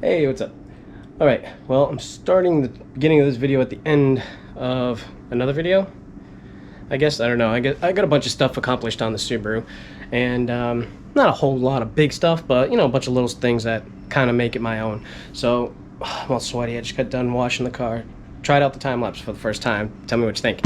Hey, what's up? Alright, well, I'm starting the beginning of this video at the end of another video. I guess, I don't know, I got a bunch of stuff accomplished on the Subaru. And not a whole lot of big stuff, but, you know, a bunch of little things that kind of make it my own. So, I'm all sweaty. I just got done washing the car. Tried out the time-lapse for the first time. Tell me what you think.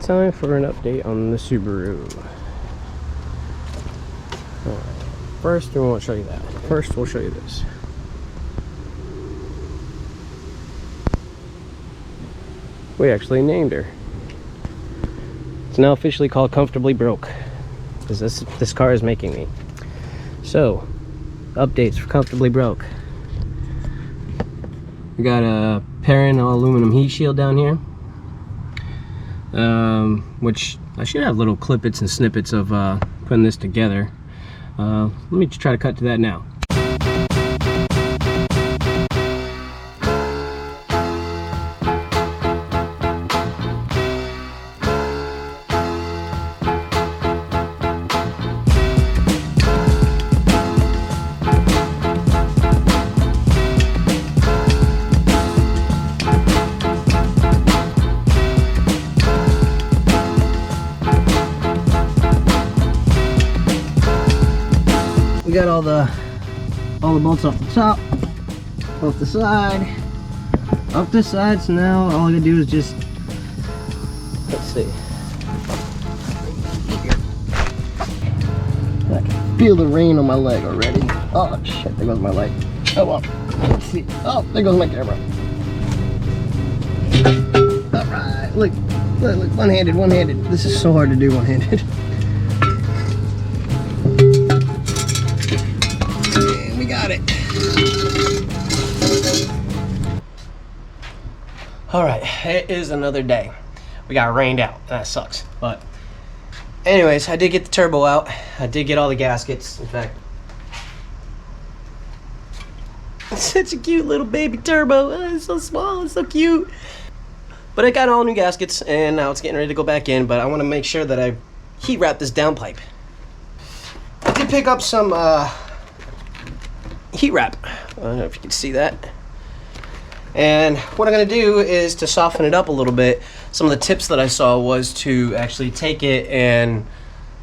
Time for an update on the Subaru. Alright, first we won't show you that. First we'll show you this. We actually named her. It's now officially called Comfortably Broke, because this car is making me. So, updates for Comfortably Broke. We got a Perrin aluminum heat shield down here. Which I should have little clippets and snippets of putting this together. Let me try to cut to that now. We got all the bolts off the top, off the side, off this side. So now all I gotta do is just, let's see. I can feel the rain on my leg already. Oh shit, there goes my leg. Oh well, let's see. Oh, there goes my camera. All right, look, one-handed. This is so hard to do one-handed. Got it. All right, it is another day. We got rained out. That sucks. But anyways, I did get the turbo out. I did get all the gaskets. In fact, it's such a cute little baby turbo. Oh, it's so small. It's so cute. But I got all new gaskets, and now it's getting ready to go back in. But I want to make sure that I heat wrap this downpipe. I did pick up some heat wrap. I don't know if you can see that. And what I'm going to do is to soften it up a little bit. Some of the tips that I saw was to actually take it and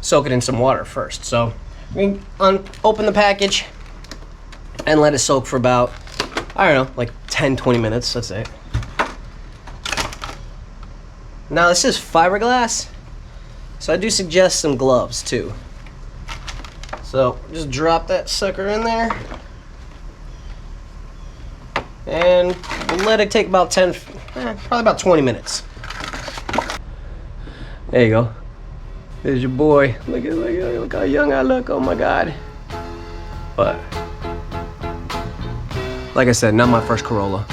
soak it in some water first. So we can open the package and let it soak for about, I don't know, like 10-20 minutes. That's it. Now this is fiberglass, so I do suggest some gloves too. So just drop that sucker in there. And we'll let it take about probably about 20 minutes. There you go. There's your boy. Look how young I look. Oh my God. But like I said, not my first Corolla.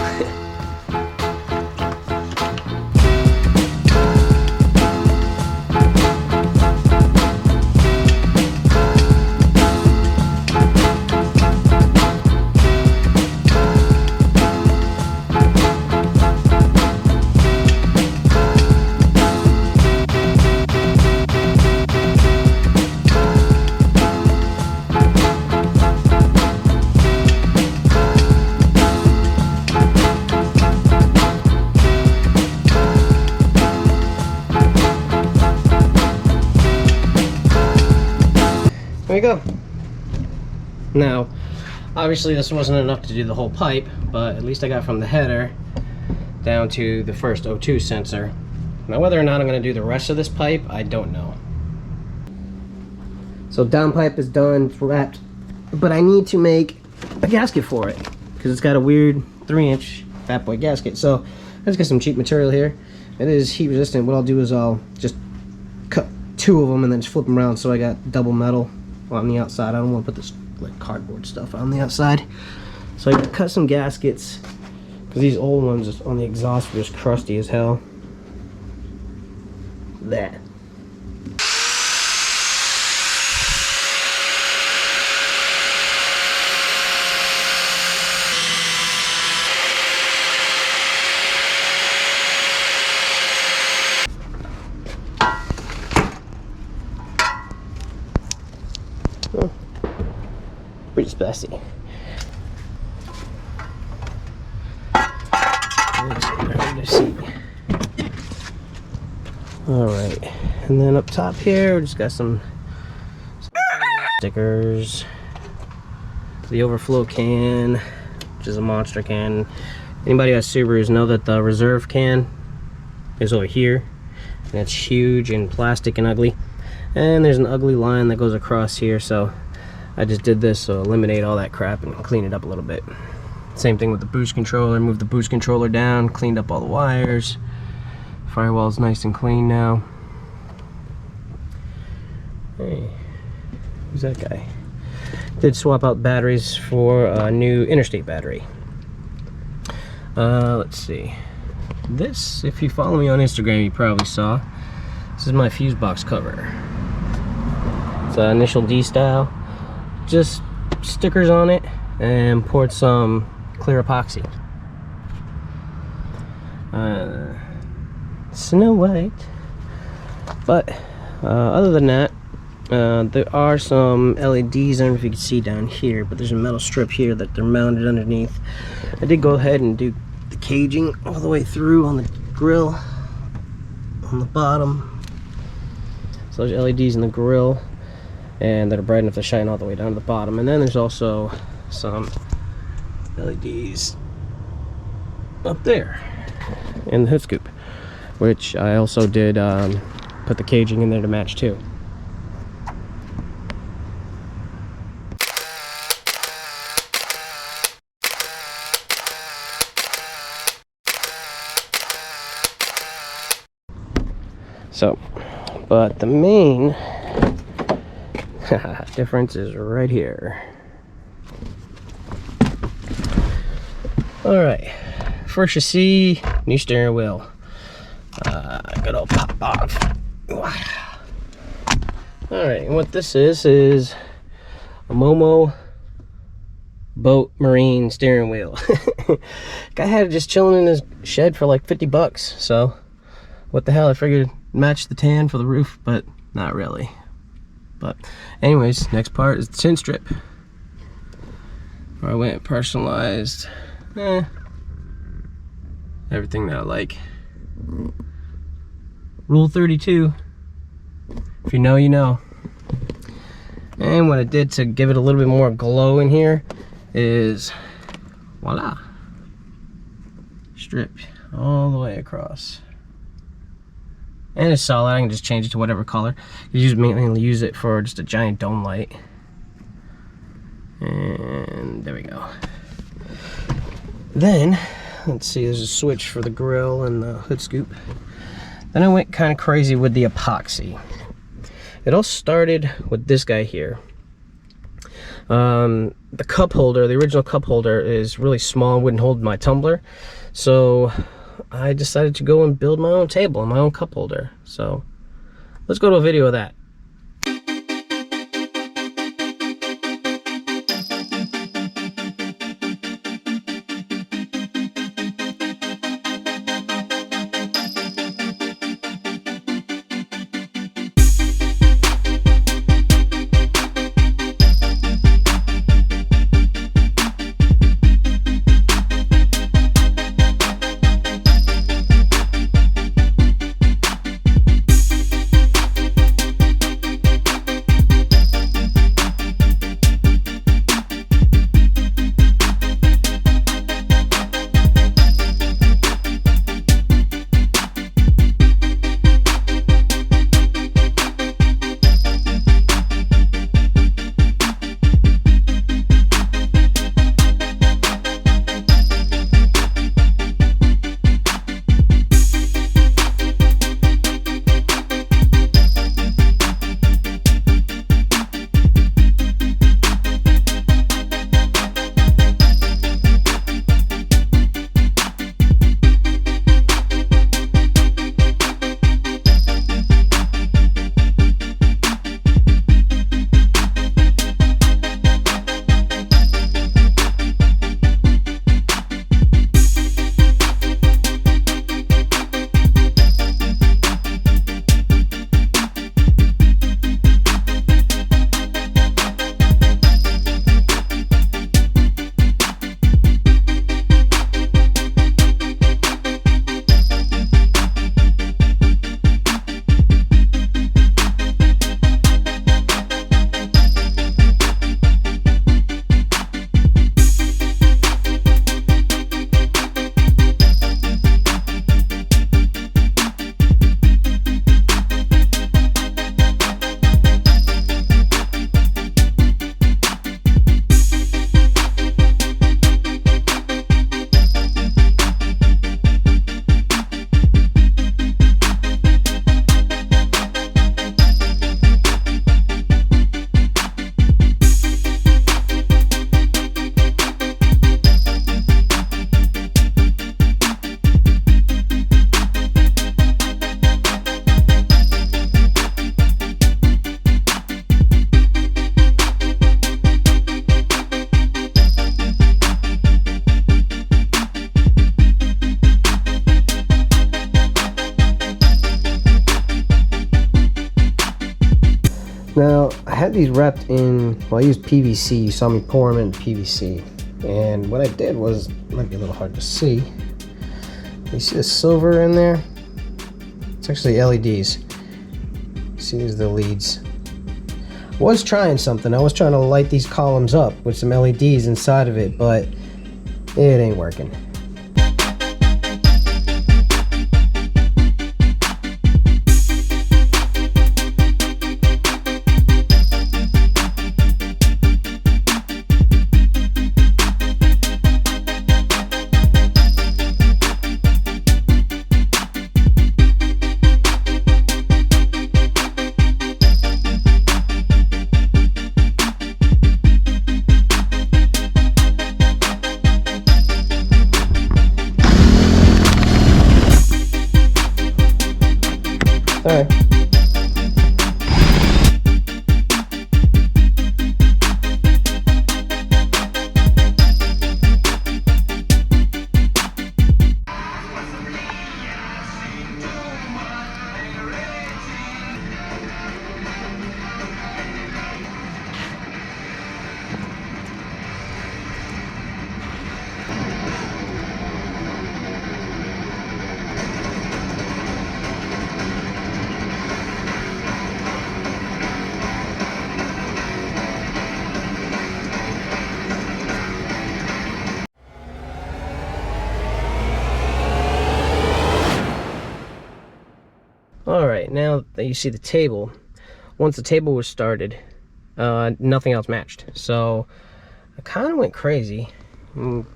There you go. Now, obviously this wasn't enough to do the whole pipe, but at least I got from the header down to the first O2 sensor. Now whether or not I'm going to do the rest of this pipe, I don't know. So downpipe is done, it's wrapped, but I need to make a gasket for it because it's got a weird 3-inch fat boy gasket. So let's get some cheap material here. It is heat resistant. What I'll do is I'll just cut 2 of them and then just flip them around, so I got double metal on the outside. I don't want to put this like cardboard stuff on the outside. So I cut some gaskets because these old ones on the exhaust were just crusty as hell. That. Pretty spicy. Alright, and then up top here we just got some stickers. The overflow can, which is a monster can. Anybody who has Subarus know that the reserve can is over here, and it's huge and plastic and ugly. And there's an ugly line that goes across here, so I just did this to eliminate all that crap and clean it up a little bit. Same thing with the boost controller. Moved the boost controller down, cleaned up all the wires. Firewall's nice and clean now. Hey, who's that guy? Did swap out batteries for a new interstate battery. Let's see. This, if you follow me on Instagram, you probably saw. This is my fuse box cover. It's an initial D style. Just stickers on it and poured some clear epoxy. Snow White. But other than that, there are some LEDs. I don't know if you can see down here, but there's a metal strip here that they're mounted underneath. I did go ahead and do the caging all the way through on the grill on the bottom. So there's LEDs in the grill, and that are bright enough to shine all the way down to the bottom. And then there's also some LEDs up there in the hood scoop, which I also did put the caging in there to match too. So, but the main difference is right here. Alright, first you see new steering wheel. Good old pop off. Alright, and what this is a Momo boat marine steering wheel. Guy had it just chilling in his shed for like 50 bucks. So what the hell, I figured match the tan for the roof, but not really. But anyways, next part is the tin strip. I went personalized everything that I like. Rule 32. If you know, you know. And what I did to give it a little bit more glow in here is voila, strip all the way across. And it's solid. I can just change it to whatever color. You mainly use it for just a giant dome light. And there we go. Then, let's see, there's a switch for the grill and the hood scoop. Then I went kind of crazy with the epoxy. It all started with this guy here. The cup holder, the original cup holder, is really small and wouldn't hold my tumbler. So I decided to go and build my own table and my own cup holder. So let's go to a video of that. Now, I had these wrapped in, well, I used PVC. You saw me pour them in PVC. And what I did was, it might be a little hard to see. You see the silver in there? It's actually LEDs. See, these are the leads. I was trying something. I was trying to light these columns up with some LEDs inside of it, but it ain't working. Alright. Alright, now that you see the table, once the table was started, nothing else matched. So I kind of went crazy.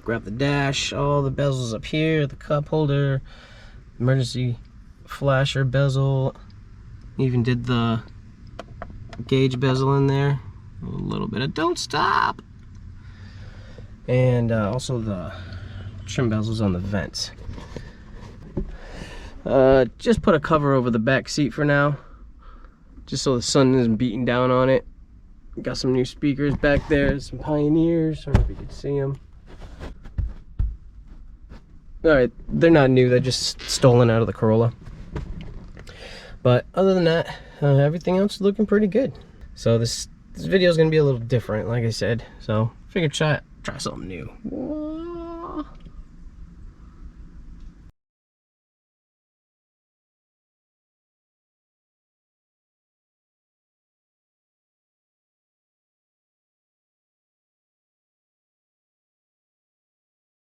Grab the dash, all the bezels up here, the cup holder, emergency flasher bezel, even did the gauge bezel in there, a little bit of don't stop, and also the trim bezels on the vents. Just put a cover over the back seat for now, just so the sun isn't beating down on it. Got some new speakers back there, some Pioneers. I don't know if you can see them. Alright, they're not new, they're just stolen out of the Corolla. But other than that, everything else is looking pretty good. So this video is going to be a little different, like I said. So figured try something new. What?